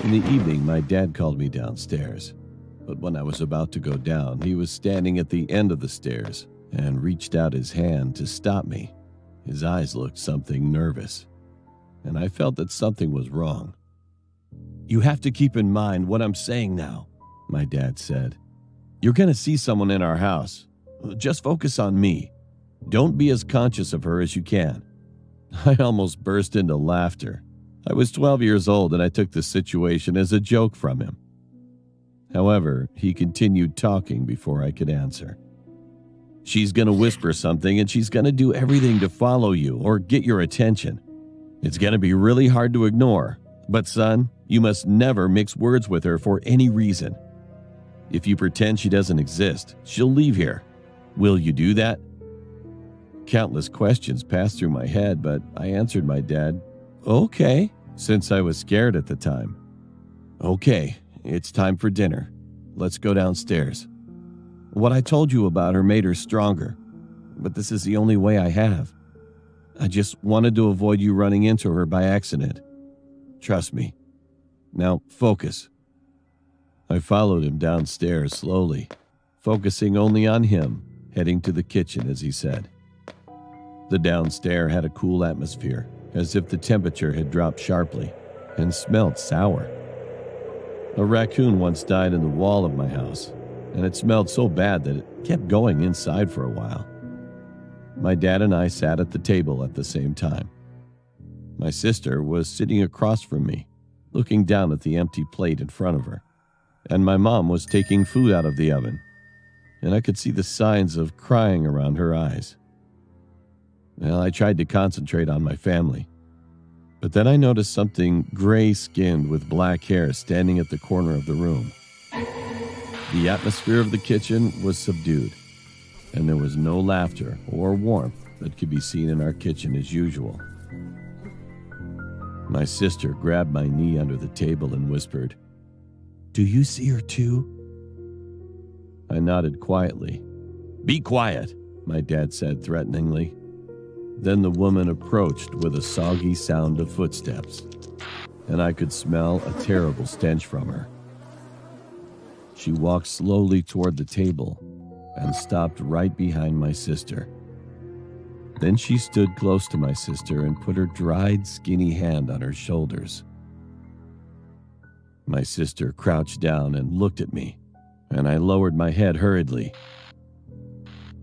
In the evening, my dad called me downstairs. But when I was about to go down, he was standing at the end of the stairs and reached out his hand to stop me. His eyes looked something nervous, and I felt that something was wrong. "You have to keep in mind what I'm saying now," my dad said. "You're going to see someone in our house. Just focus on me. Don't be as conscious of her as you can." I almost burst into laughter. I was 12 years old, and I took the situation as a joke from him. However, he continued talking before I could answer. "She's going to whisper something, and she's going to do everything to follow you or get your attention. It's going to be really hard to ignore. But son, you must never mix words with her for any reason. If you pretend she doesn't exist, she'll leave here. Will you do that?" Countless questions passed through my head, but I answered my dad, "Okay," since I was scared at the time. "Okay, it's time for dinner. Let's go downstairs. What I told you about her made her stronger, but this is the only way I have. I just wanted to avoid you running into her by accident. Trust me. Now focus." I followed him downstairs slowly, focusing only on him, heading to the kitchen as he said. The downstairs had a cool atmosphere, as if the temperature had dropped sharply, and smelled sour. A raccoon once died in the wall of my house, and it smelled so bad that it kept going inside for a while. My dad and I sat at the table at the same time. My sister was sitting across from me, looking down at the empty plate in front of her, and my mom was taking food out of the oven, and I could see the signs of crying around her eyes. Well, I tried to concentrate on my family, but then I noticed something gray-skinned with black hair standing at the corner of the room. The atmosphere of the kitchen was subdued, and there was no laughter or warmth that could be seen in our kitchen as usual. My sister grabbed my knee under the table and whispered, "Do you see her too?" I nodded quietly. "Be quiet," my dad said threateningly. Then the woman approached with a soggy sound of footsteps, and I could smell a terrible stench from her. She walked slowly toward the table and stopped right behind my sister. Then she stood close to my sister and put her dried, skinny hand on her shoulders. My sister crouched down and looked at me, and I lowered my head hurriedly.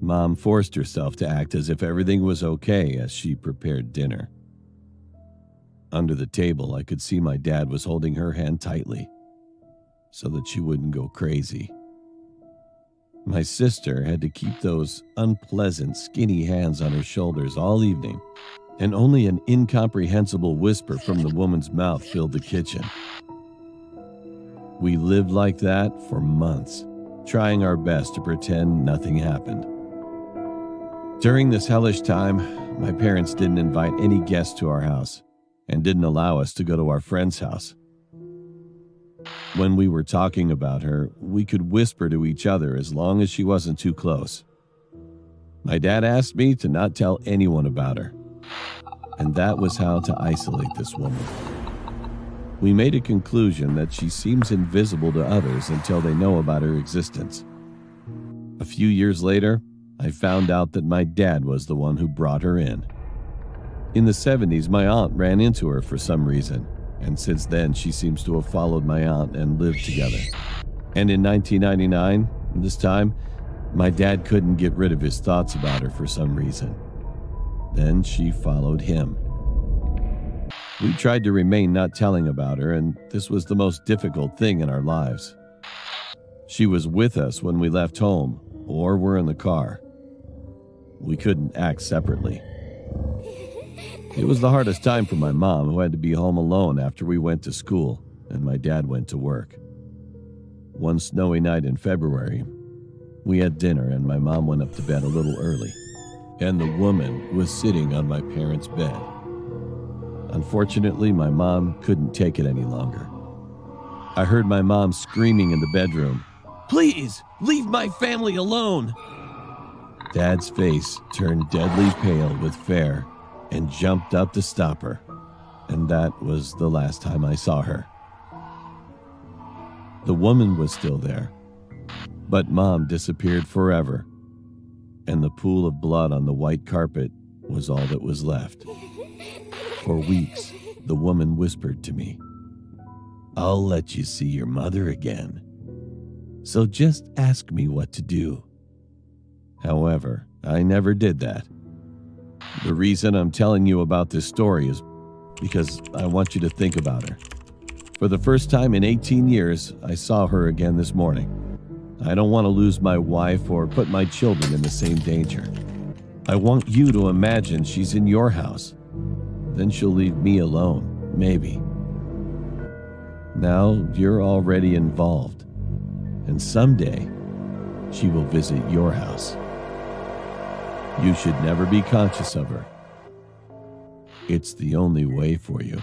Mom forced herself to act as if everything was okay as she prepared dinner. Under the table, I could see my dad was holding her hand tightly so that she wouldn't go crazy. My sister had to keep those unpleasant, skinny hands on her shoulders all evening, and only an incomprehensible whisper from the woman's mouth filled the kitchen. We lived like that for months, trying our best to pretend nothing happened. During this hellish time, my parents didn't invite any guests to our house and didn't allow us to go to our friend's house. When we were talking about her, we could whisper to each other as long as she wasn't too close. My dad asked me to not tell anyone about her, and that was how to isolate this woman. We made a conclusion that she seems invisible to others until they know about her existence. A few years later, I found out that my dad was the one who brought her in. In the 70s, my aunt ran into her for some reason, and since then she seems to have followed my aunt and lived together. And in 1999, this time, my dad couldn't get rid of his thoughts about her for some reason. Then she followed him. We tried to remain not telling about her, and this was the most difficult thing in our lives. She was with us when we left home or were in the car. We couldn't act separately. It was the hardest time for my mom, who had to be home alone after we went to school and my dad went to work. One snowy night in February, we had dinner and my mom went up to bed a little early, and the woman was sitting on my parents' bed. Unfortunately, my mom couldn't take it any longer. I heard my mom screaming in the bedroom, "Please, leave my family alone!" Dad's face turned deadly pale with fear and jumped up to stop her, and that was the last time I saw her. The woman was still there, but Mom disappeared forever, and the pool of blood on the white carpet was all that was left. For weeks, the woman whispered to me, "I'll let you see your mother again. So just ask me what to do." However, I never did that. The reason I'm telling you about this story is because I want you to think about her. For the first time in 18 years, I saw her again this morning. I don't want to lose my wife or put my children in the same danger. I want you to imagine she's in your house. Then she'll leave me alone, maybe. Now you're already involved, and someday she will visit your house. You should never be conscious of her. It's the only way for you.